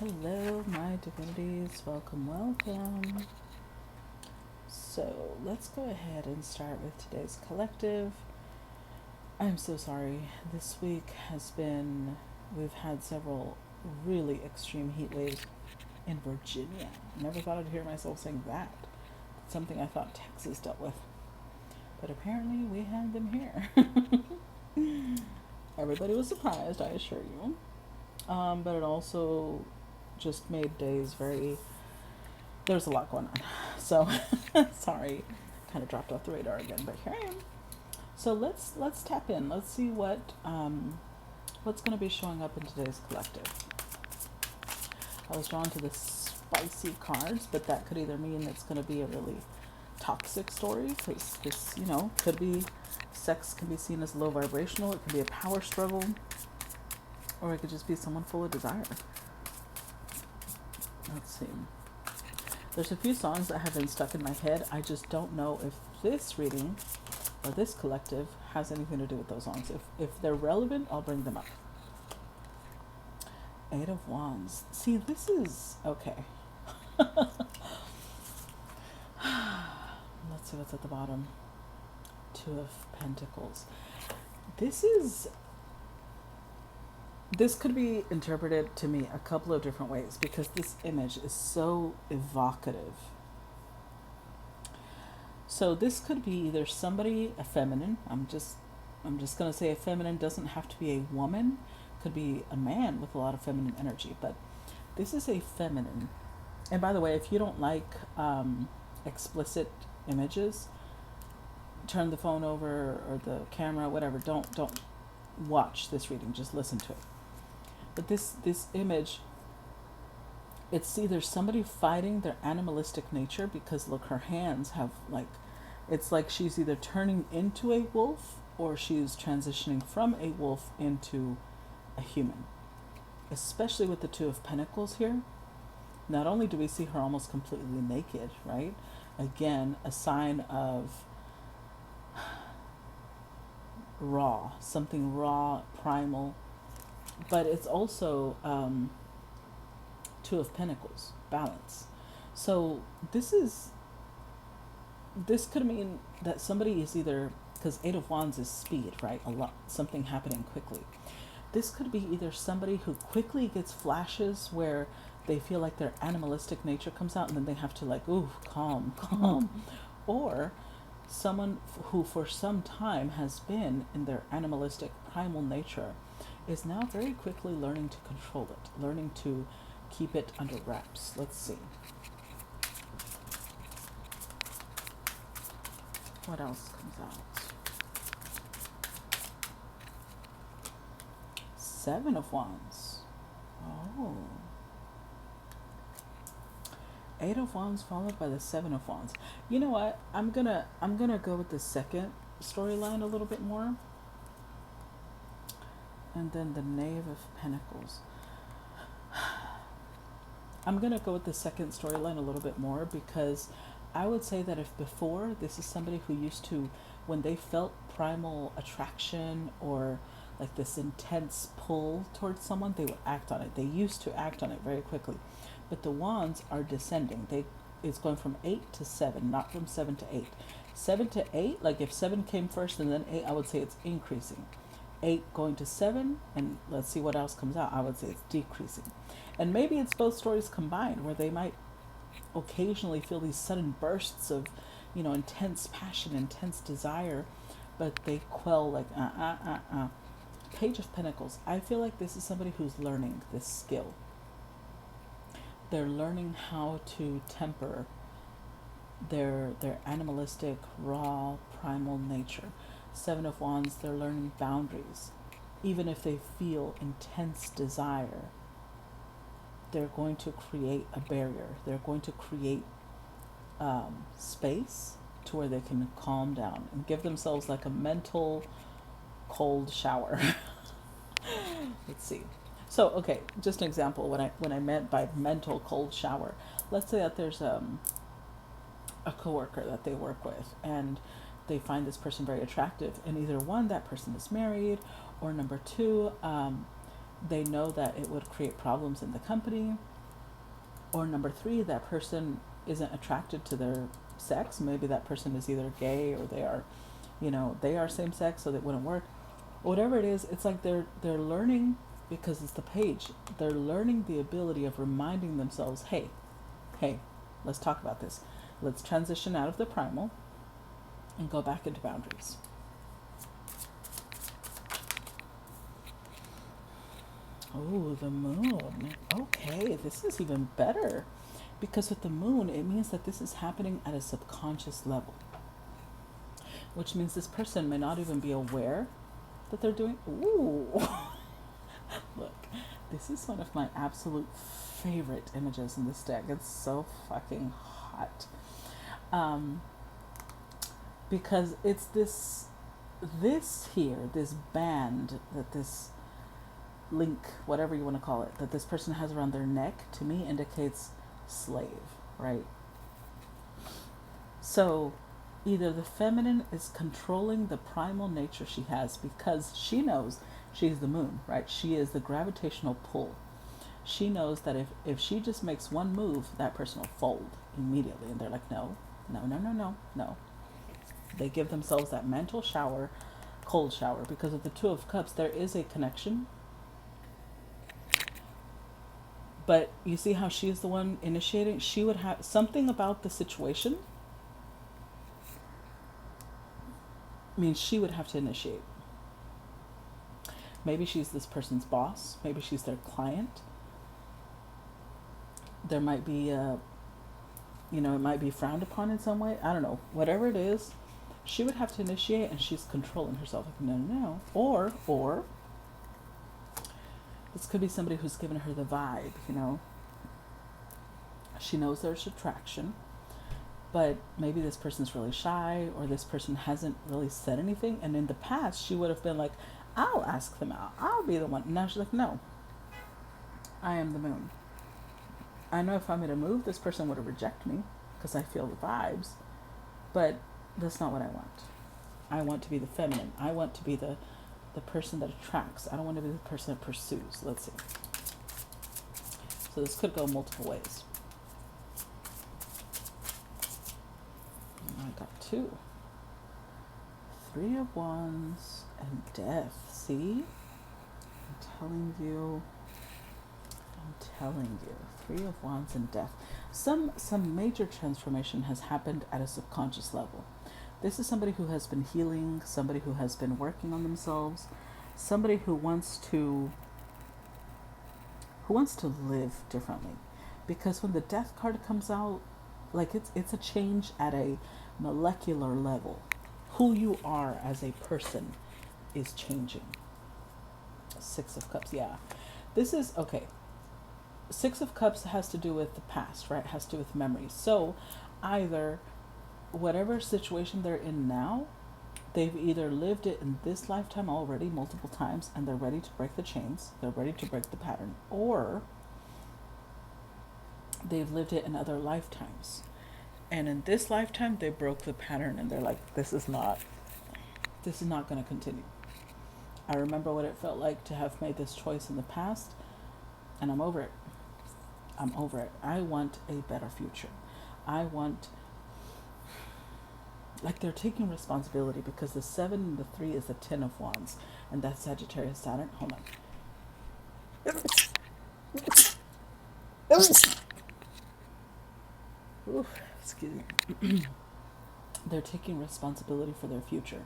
Hello, my divinities. Welcome. So, let's go ahead and start with today's collective. I'm so sorry. This week we've had several really extreme heat waves in Virginia. Never thought I'd hear myself saying that. It's something I thought Texas dealt with. But apparently, we had them here. Everybody was surprised, I assure you. But it also just made days there's a lot going on. So sorry, kind of dropped off the radar again, but here I am. So let's tap in. Let's see what's going to be showing up in today's collective. I was drawn to the spicy cards, but that could either mean it's going to be a really toxic story, because this, could be sex can be seen as low vibrational. It could be a power struggle, or it could just be someone full of desire. Let's see. There's a few songs that have been stuck in my head. I just don't know if this reading or this collective has anything to do with those songs. If they're relevant, I'll bring them up. Eight of Wands. See, this is... okay. Let's see what's at the bottom. Two of Pentacles. This could be interpreted to me a couple of different ways, because this image is so evocative. So this could be either somebody, a feminine. I'm just going to say a feminine. Doesn't have to be a woman. Could be a man with a lot of feminine energy. But this is a feminine. And by the way, if you don't like explicit images, turn the phone over or the camera, whatever. Don't watch this reading. Just listen to it. But this image, it's either somebody fighting their animalistic nature, because look, her hands have it's like she's either turning into a wolf or she's transitioning from a wolf into a human. Especially with the Two of Pentacles here. Not only do we see her almost completely naked, right? Again, a sign of raw, something raw, primal. But it's also Two of Pentacles, balance. So this could mean that somebody is either, because Eight of Wands is speed, right? A lot, something happening quickly. This could be either somebody who quickly gets flashes where they feel like their animalistic nature comes out, and then they have to calm. Or someone who for some time has been in their animalistic primal nature is now very quickly learning to control it, learning to keep it under wraps. Let's see. What else comes out? Seven of Wands. Oh. Eight of Wands followed by the Seven of Wands. You know what? I'm gonna go with the second storyline a little bit more. And then the Knave of Pentacles. I'm going to go with the second storyline a little bit more, because I would say that if before, this is somebody who used to, when they felt primal attraction or like this intense pull towards someone, they would act on it. They used to act on it very quickly. But the Wands are descending. It's going from 8 to 7, not from 7 to 8. 7 to 8, like if 7 came first and then 8, I would say it's increasing. 8 going to 7, and let's see what else comes out. I would say it's decreasing. And maybe it's both stories combined, where they might occasionally feel these sudden bursts of, intense passion, intense desire, but they quell Page of Pentacles. I feel like this is somebody who's learning this skill. They're learning how to temper their animalistic, raw, primal nature. Seven of Wands, they're learning boundaries. Even if they feel intense desire, they're going to create a barrier. They're going to create space to where they can calm down and give themselves like a mental cold shower. Let's see. So, okay, just an example. When I meant by mental cold shower, let's say that there's a coworker that they work with, and they find this person very attractive, and either one, that person is married, or number two, they know that it would create problems in the company. Or number three, that person isn't attracted to their sex. Maybe that person is either gay or they are, they are same sex, so that wouldn't work. Whatever it is, it's like they're learning, because it's the page. They're learning the ability of reminding themselves, hey, let's talk about this. Let's transition out of the primal and go back into boundaries. Oh, the moon. Okay, this is even better. Because with the moon, it means that this is happening at a subconscious level. Which means this person may not even be aware that they're doing. Ooh. Look, this is one of my absolute favorite images in this deck. It's so fucking hot. Because it's this band, that this link, whatever you want to call it, that this person has around their neck, to me indicates slave, right? So either the feminine is controlling the primal nature she has, because she knows she's the moon, right? She is the gravitational pull. She knows that if she just makes one move, that person will fold immediately. And they're like, no. They give themselves that mental shower, cold shower, because of the Two of Cups, there is a connection. But you see how she is the one initiating? She would have something about the situation means she would have to initiate. Maybe she's this person's boss. Maybe she's their client. There might be, it might be frowned upon in some way. I don't know. Whatever it is, she would have to initiate, and she's controlling herself. Like, no. Or this could be somebody who's given her the vibe, She knows there's attraction, but maybe this person's really shy, or this person hasn't really said anything. And in the past, she would have been like, I'll ask them out. I'll be the one. Now she's like, no, I am the moon. I know if I'm going to move, this person would reject me because I feel the vibes, but that's not what I want. I want to be the feminine. I want to be the person that attracts. I don't want to be the person that pursues. Let's see. So this could go multiple ways. I got 2. 3 of Wands and Death. See? I'm telling you. 3 of Wands and Death. Some major transformation has happened at a subconscious level. This is somebody who has been healing, somebody who has been working on themselves, somebody who wants to live differently. Because when the Death card comes out, like it's a change at a molecular level. Who you are as a person is changing. 6 of Cups, yeah. This is, okay. 6 of Cups has to do with the past, right? It has to do with memories. So either whatever situation they're in now, they've either lived it in this lifetime already multiple times and they're ready to break the chains, they're ready to break the pattern, or they've lived it in other lifetimes. And in this lifetime, they broke the pattern and they're like, this is not going to continue. I remember what it felt like to have made this choice in the past, and I'm over it. I want a better future. I want, like, they're taking responsibility, because the 7 and the 3 is the 10 of Wands, and that's Sagittarius Saturn. Hold on. Oof, excuse me. They're taking responsibility for their future.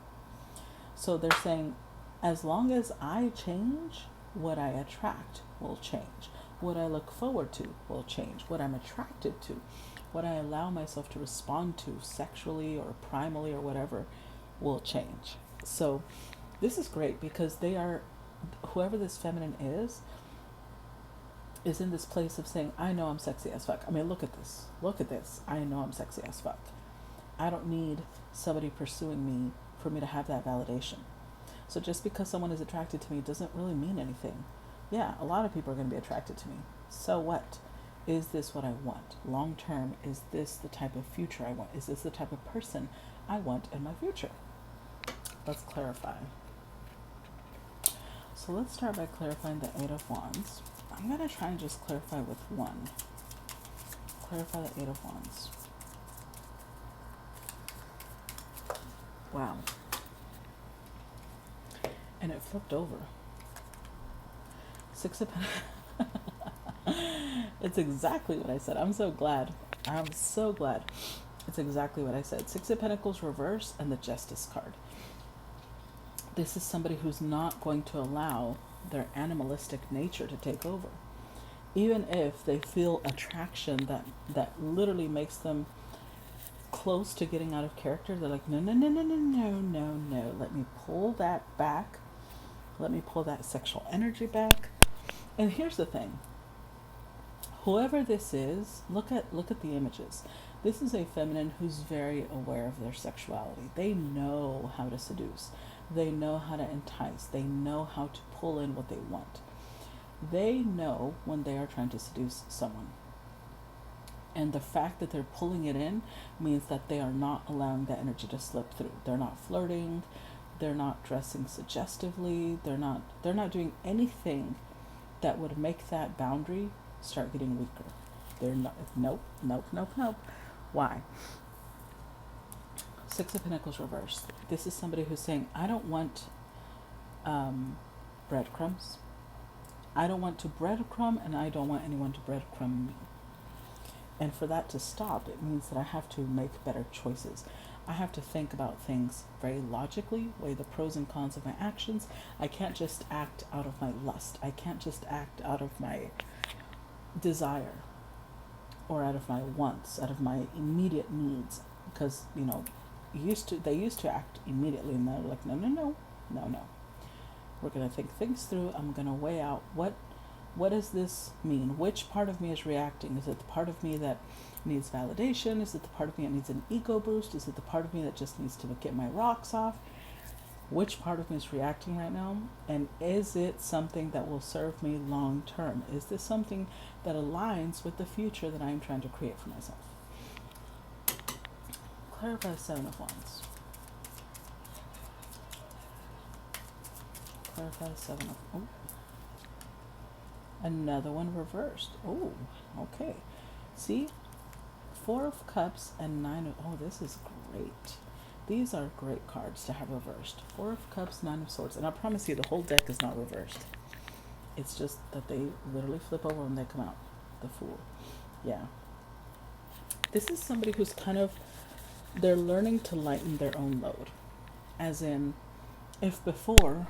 So they're saying, as long as I change, what I attract will change. What I look forward to will change. What I'm attracted to, what I allow myself to respond to sexually or primally or whatever, will change. So this is great, because they are, whoever this feminine is in this place of saying, I know I'm sexy as fuck. I mean, look at this. I know I'm sexy as fuck. I don't need somebody pursuing me for me to have that validation. So just because someone is attracted to me doesn't really mean anything. Yeah, a lot of people are going to be attracted to me. So what? Is this what I want? Long term, is this the type of future I want? Is this the type of person I want in my future? Let's clarify. So So let's start by clarifying the Eight of Wands. I'm going to try and just clarify with one. Clarify the Eight of Wands. Wow. And it flipped over. Six of Pentacles. It's exactly what I said. I'm so glad. I'm so glad. It's exactly what I said. Six of Pentacles reverse and the Justice card. This is somebody who's not going to allow their animalistic nature to take over. Even if they feel attraction that literally makes them close to getting out of character, they're like, no, no, no, no, no, no, no, no. Let me pull that back. Let me pull that sexual energy back. And here's the thing. Whoever this is, look at the images. This is a feminine who's very aware of their sexuality. They know how to seduce. They know how to entice. They know how to pull in what they want. They know when they are trying to seduce someone. And the fact that they're pulling it in means that they are not allowing that energy to slip through. They're not flirting. They're not dressing suggestively. They're not doing anything that would make that boundary start getting weaker. They're not. Nope. Why? Six of Pentacles reversed. This is somebody who's saying, I don't want breadcrumbs. I don't want to breadcrumb, and I don't want anyone to breadcrumb me. And for that to stop, it means that I have to make better choices. I have to think about things very logically, weigh the pros and cons of my actions. I can't just act out of my lust. I can't just act out of my desire or out of my wants, out of my immediate needs. Because, they used to act immediately, and they're like, no. We're going to think things through. I'm going to weigh out what does this mean? Which part of me is reacting? Is it the part of me that needs validation? Is it the part of me that needs an ego boost? Is it the part of me that just needs to get my rocks off? Which part of me is reacting right now? And is it something that will serve me long term? Is this something that aligns with the future that I am trying to create for myself? Clarify the Seven of Wands. Clarify the Seven of... Oh. Another one reversed. Oh, okay. See? Four of Cups and Nine of... Oh, this is great. These are great cards to have reversed. Four of Cups, Nine of Swords. And I promise you, the whole deck is not reversed. It's just that they literally flip over when they come out. The Fool. Yeah. This is somebody who's kind of... They're learning to lighten their own load. As in, if before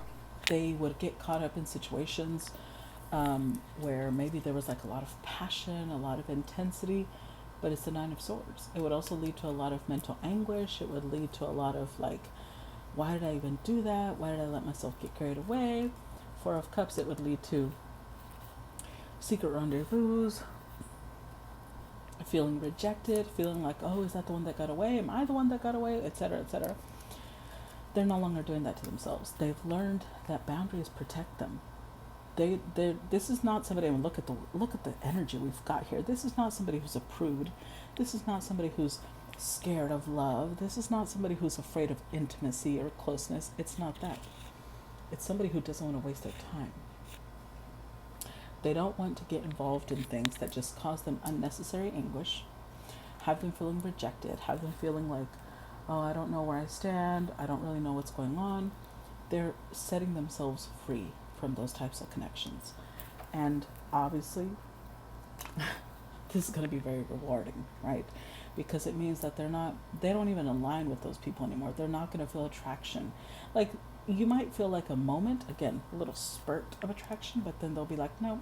they would get caught up in situations where maybe there was like a lot of passion, a lot of intensity, but it's the Nine of Swords. It would also lead to a lot of mental anguish. It would lead to a lot of like, why did I even do that? Why did I let myself get carried away? Four of Cups, it would lead to secret rendezvous, feeling rejected, feeling like, oh, is that the one that got away? Am I the one that got away? Etc., etc. They're no longer doing that to themselves. They've learned that boundaries protect them. This is not somebody. I mean, look at the energy we've got here. This is not somebody who's a prude. This is not somebody who's scared of love. This is not somebody who's afraid of intimacy or closeness. It's not that. It's somebody who doesn't want to waste their time. They don't want to get involved in things that just cause them unnecessary anguish, have them feeling rejected, have them feeling like, oh, I don't know where I stand. I don't really know what's going on. They're setting themselves free from those types of connections. And obviously, this is going to be very rewarding, right? Because it means that they don't even align with those people anymore. They're not going to feel attraction. Like, you might feel like a moment, again, a little spurt of attraction, but then they'll be like, no,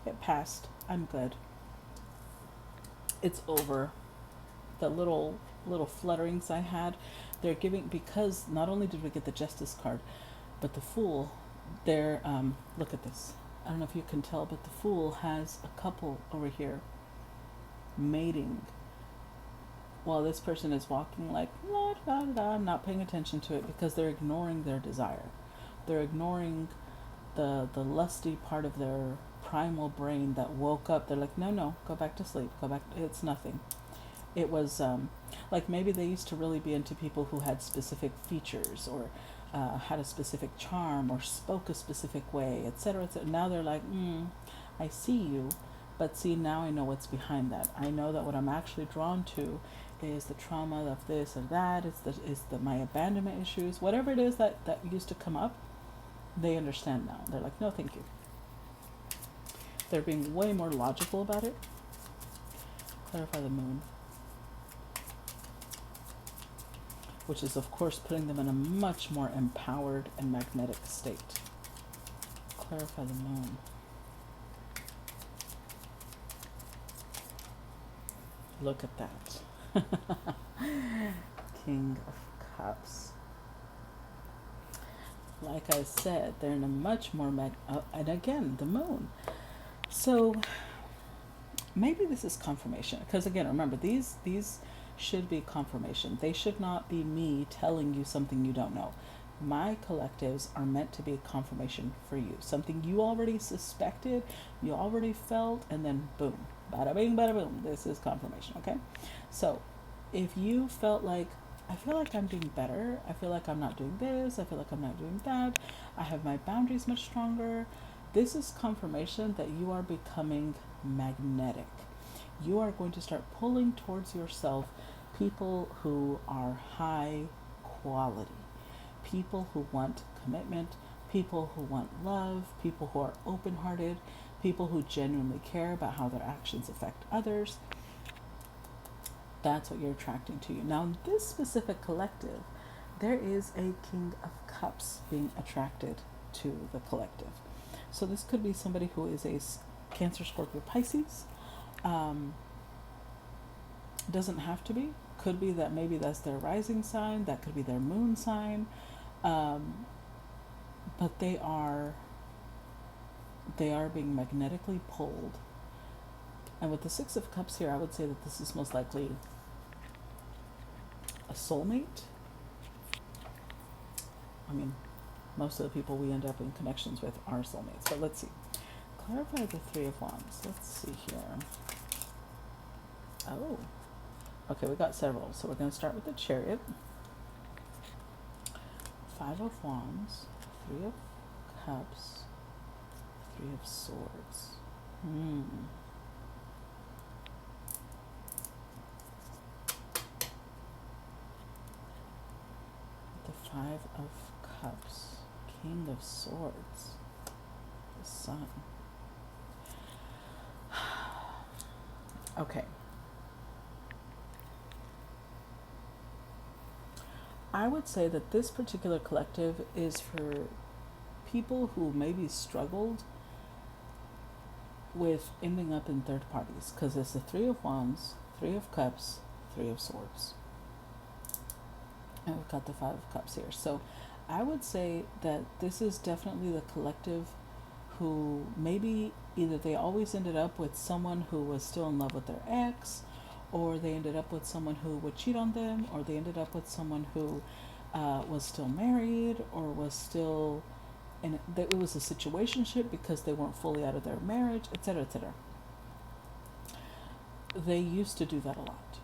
it passed. I'm good. It's over. The little flutterings I had, they're giving, because not only did we get the Justice card, but the Fool, they're, look at this. I don't know if you can tell, but the Fool has a couple over here mating while this person is walking like, la, da, da, da, I'm not paying attention to it because they're ignoring their desire. They're ignoring the lusty part of their primal brain that woke up. They're like, no, go back to sleep. Go back. It's nothing. It was like maybe they used to really be into people who had specific features or had a specific charm or spoke a specific way, etc., etc. Now they're like, I see you, but see, now I know what's behind that. I know that what I'm actually drawn to is the trauma of this or that. It's the my abandonment issues, whatever it is that used to come up. They understand now. They're like, no, thank you. They're being way more logical about it. Clarify the moon, which is, of course, putting them in a much more empowered and magnetic state. Clarify the moon. Look at that. King of Cups. Like I said, they're in a much more and again, the moon. So maybe this is confirmation, because again, remember, these should be confirmation. They should not be me telling you something you don't know. My collectives are meant to be confirmation for you. Something you already suspected, you already felt, and then boom, bada bing, bada boom. This is confirmation, okay? So if you felt like, I feel like I'm doing better, I feel like I'm not doing this, I feel like I'm not doing that, I have my boundaries much stronger, this is confirmation that you are becoming magnetic. You are going to start pulling towards yourself people who are high quality, people who want commitment, people who want love, people who are open-hearted, people who genuinely care about how their actions affect others. That's what you're attracting to you. Now, in this specific collective, there is a King of Cups being attracted to the collective. So this could be somebody who is a Cancer, Scorpio, Pisces. Doesn't have to be. Could be that maybe that's their rising sign. That could be their moon sign. But they are being magnetically pulled. And with the Six of Cups here, I would say that this is most likely a soulmate. I mean, most of the people we end up in connections with are soulmates. But let's see. Clarify the Three of Wands. Let's see here. Oh. Okay, we got several. So we're going to start with the Chariot. Five of Wands. Three of Cups. Three of Swords. The Five of Cups. King of Swords. The Sun. Okay. I would say that this particular collective is for people who maybe struggled with ending up in third parties, because it's the Three of Wands, Three of Cups, Three of Swords. And we've got the Five of Cups here. So I would say that this is definitely the collective who maybe either they always ended up with someone who was still in love with their ex, or they ended up with someone who would cheat on them, or they ended up with someone who was still married, or was still in it was a situationship because they weren't fully out of their marriage, etc., etc. They used to do that a lot.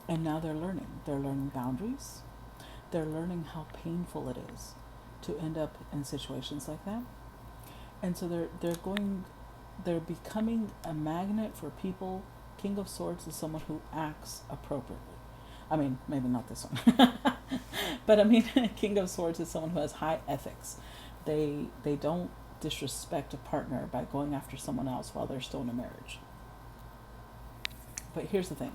And now they're learning. They're learning boundaries. They're learning how painful it is to end up in situations like that. And so they're becoming a magnet for people. King of Swords is someone who acts appropriately. I mean, maybe not this one. But I mean, King of Swords is someone who has high ethics. They don't disrespect a partner by going after someone else while they're still in a marriage. But here's the thing.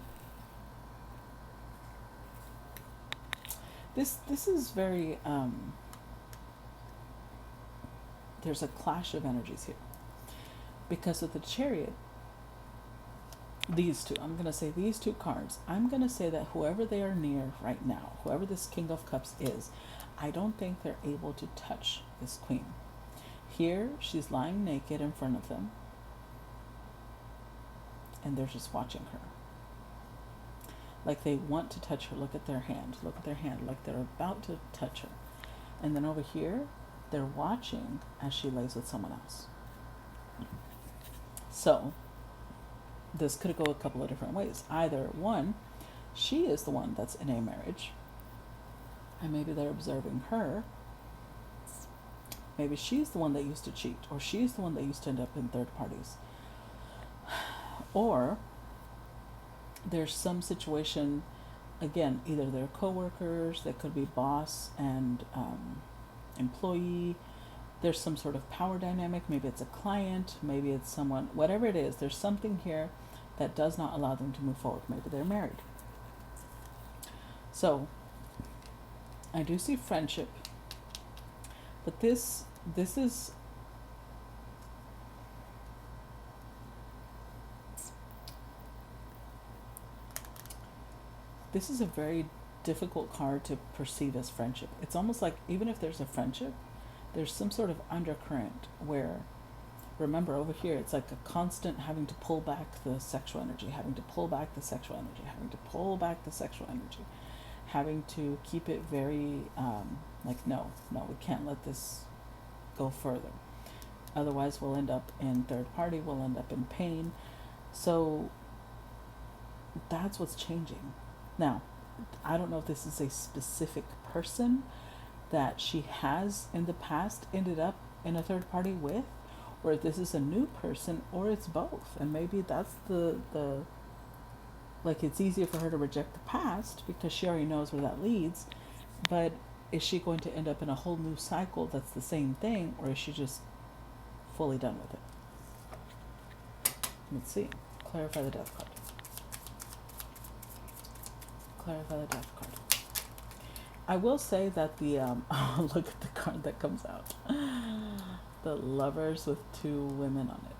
This is very there's a clash of energies here. Because with the Chariot, these two, I'm going to say these two cards, I'm going to say that whoever they are near right now, whoever this King of Cups is, I don't think they're able to touch this Queen. Here, she's lying naked in front of them, and they're just watching her. Like they want to touch her. Look at their hand. Look at their hand. Like they're about to touch her. And then over here, they're watching as she lays with someone else. So, this could go a couple of different ways. Either one, she is the one that's in a marriage, And maybe they're observing her. Maybe she's the one that used to cheat, or she's the one that used to end up in third parties. Or there's some situation, again, either they're co-workers, they could be boss and employee. There's some sort of power dynamic. Maybe it's a client, maybe it's someone, whatever it is, there's something here that does not allow them to move forward. Maybe they're married. So I do see friendship, but this is a very difficult card to perceive as friendship. It's almost like even if there's a friendship, there's some sort of undercurrent where, remember over here, it's like a constant having to pull back the sexual energy, having to pull back the sexual energy, having to pull back the sexual energy, having to keep it very like, no, we can't let this go further. Otherwise, we'll end up in third party, we'll end up in pain. So that's what's changing. Now, I don't know if this is a specific person that she has in the past ended up in a third party with, or if this is a new person, or it's both. And maybe that's the like, it's easier for her to reject the past because she already knows where that leads. But is she going to end up in a whole new cycle that's the same thing, or is she just fully done with it? Let's see. Clarify the death card. Clarify the death card. I will say that the look at the card that comes out. The Lovers with 2 women on it.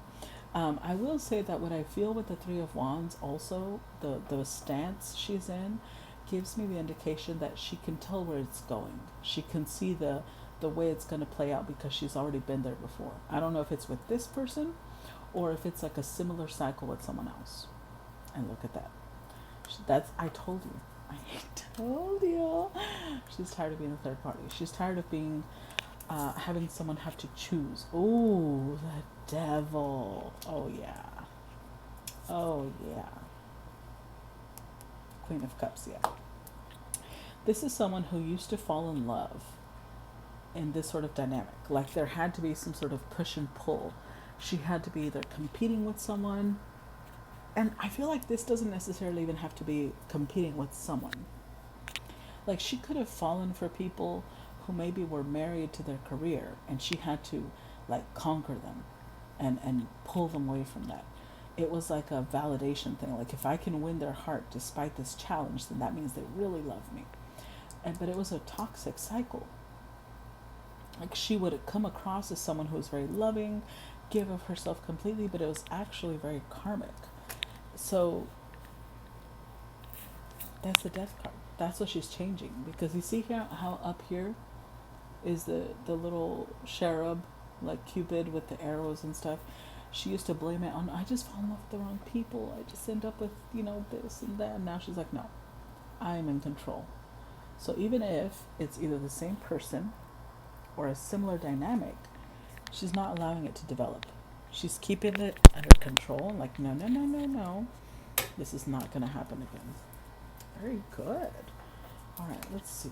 I will say that what I feel with the 3 of Wands, also the stance she's in, gives me the indication that she can tell where it's going. She can see the way it's going to play out because she's already been there before. I don't know if it's with this person or if it's like a similar cycle with someone else. And look at that. I told you. She's tired of being a third party. She's tired of being having someone have to choose. Oh, the Devil. Oh yeah. Queen of Cups, yeah. This is someone who used to fall in love in this sort of dynamic. Like, there had to be some sort of push and pull. She had to be either competing with someone, and I feel like this doesn't necessarily even have to be competing with someone. Like, she could have fallen for people who maybe were married to their career, and she had to like conquer them and pull them away from that. It was like a validation thing. Like, if I can win their heart despite this challenge, then that means they really love me. But it was a toxic cycle. Like, she would come across as someone who was very loving, give of herself completely, but it was actually very karmic. So that's the death card. That's what she's changing. Because you see here how up here is the little cherub, like Cupid with the arrows and stuff. She used to blame it on, I just fall in love with the wrong people. I just end up with, this and that. And now she's like, no, I'm in control. So even if it's either the same person or a similar dynamic, she's not allowing it to develop. She's keeping it under control. Like, no. This is not going to happen again. Very good. All right, let's see.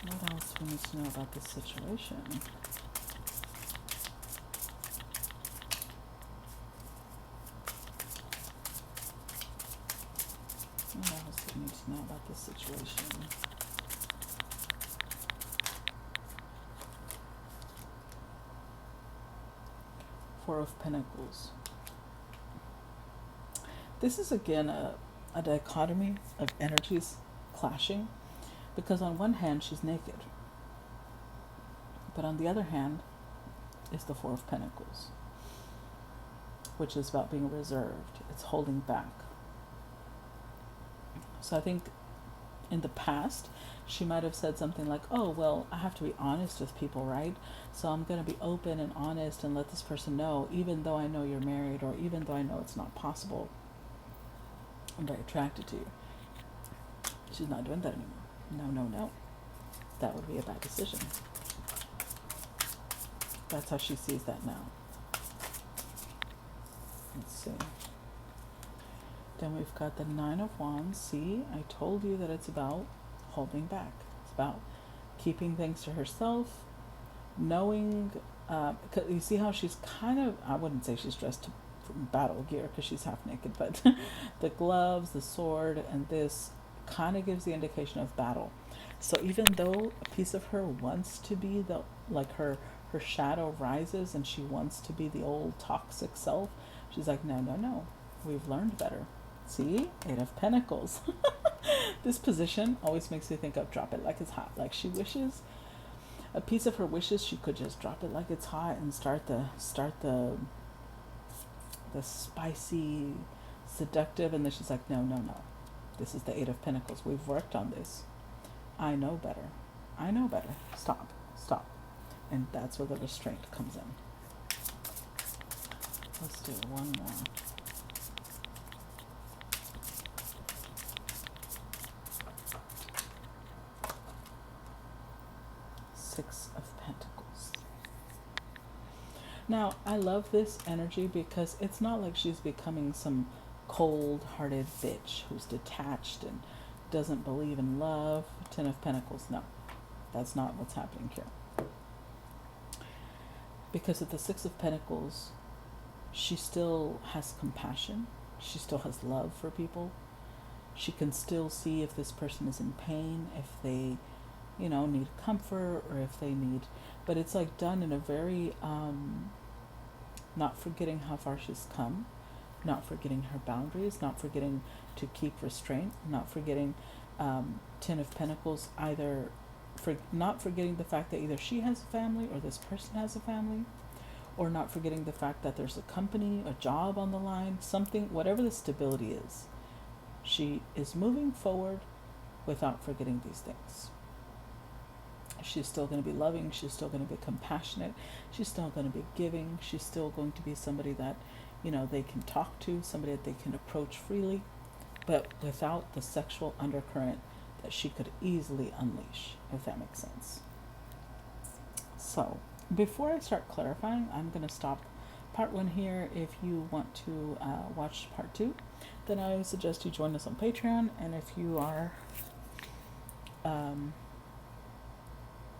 What else do we need to know about this situation? What else do we need to know about this situation? Four of Pentacles. This is again a dichotomy of energies clashing, because on one hand she's naked, but on the other hand is the Four of Pentacles, which is about being reserved. It's holding back. So I think in the past she might have said something like, oh, well, I have to be honest with people, right? So I'm going to be open and honest and let this person know, even though I know you're married, or even though I know it's not possible, I'm very attracted to you. She's not doing that anymore. No. That would be a bad decision. That's how she sees that now. Let's see. Then we've got the Nine of Wands. See, I told you that it's about holding back. It's about keeping things to herself, knowing, you see how she's kind of, I wouldn't say she's dressed from battle gear because she's half naked, but the gloves, the sword, and this kind of gives the indication of battle. So even though a piece of her wants to be the, like her shadow rises and she wants to be the old toxic self, she's like, no, no, no, we've learned better. See, Eight of Pentacles. This position always makes me think of drop it like it's hot. Like she wishes a piece of her wishes she could just drop it like it's hot and start the spicy, seductive, and then she's like, no, no, no. This is the Eight of Pentacles. We've worked on this. I know better. I know better. Stop. Stop. And that's where the restraint comes in. Let's do one more. Six of Pentacles. Now, I love this energy because it's not like she's becoming some cold-hearted bitch who's detached and doesn't believe in love. Ten of Pentacles. No, that's not what's happening here. Because at the Six of Pentacles, she still has compassion. She still has love for people. She can still see if this person is in pain, if they, need comfort, or if they need, but it's like done in a very, not forgetting how far she's come, not forgetting her boundaries, not forgetting to keep restraint, not forgetting, Ten of Pentacles, either not forgetting the fact that either she has a family or this person has a family, or not forgetting the fact that there's a company, a job on the line, something, whatever the stability is. She is moving forward without forgetting these things. She's still going to be loving. She's still going to be compassionate. She's still going to be giving. She's still going to be somebody that, they can talk to, somebody that they can approach freely, but without the sexual undercurrent that she could easily unleash, if that makes sense. So, before I start clarifying, I'm going to stop part 1 here. If you want to watch part 2, then I suggest you join us on Patreon. And if you are,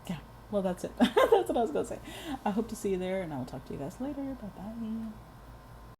yeah, well, that's it. That's what I was going to say. I hope to see you there, and I will talk to you guys later. Bye-bye.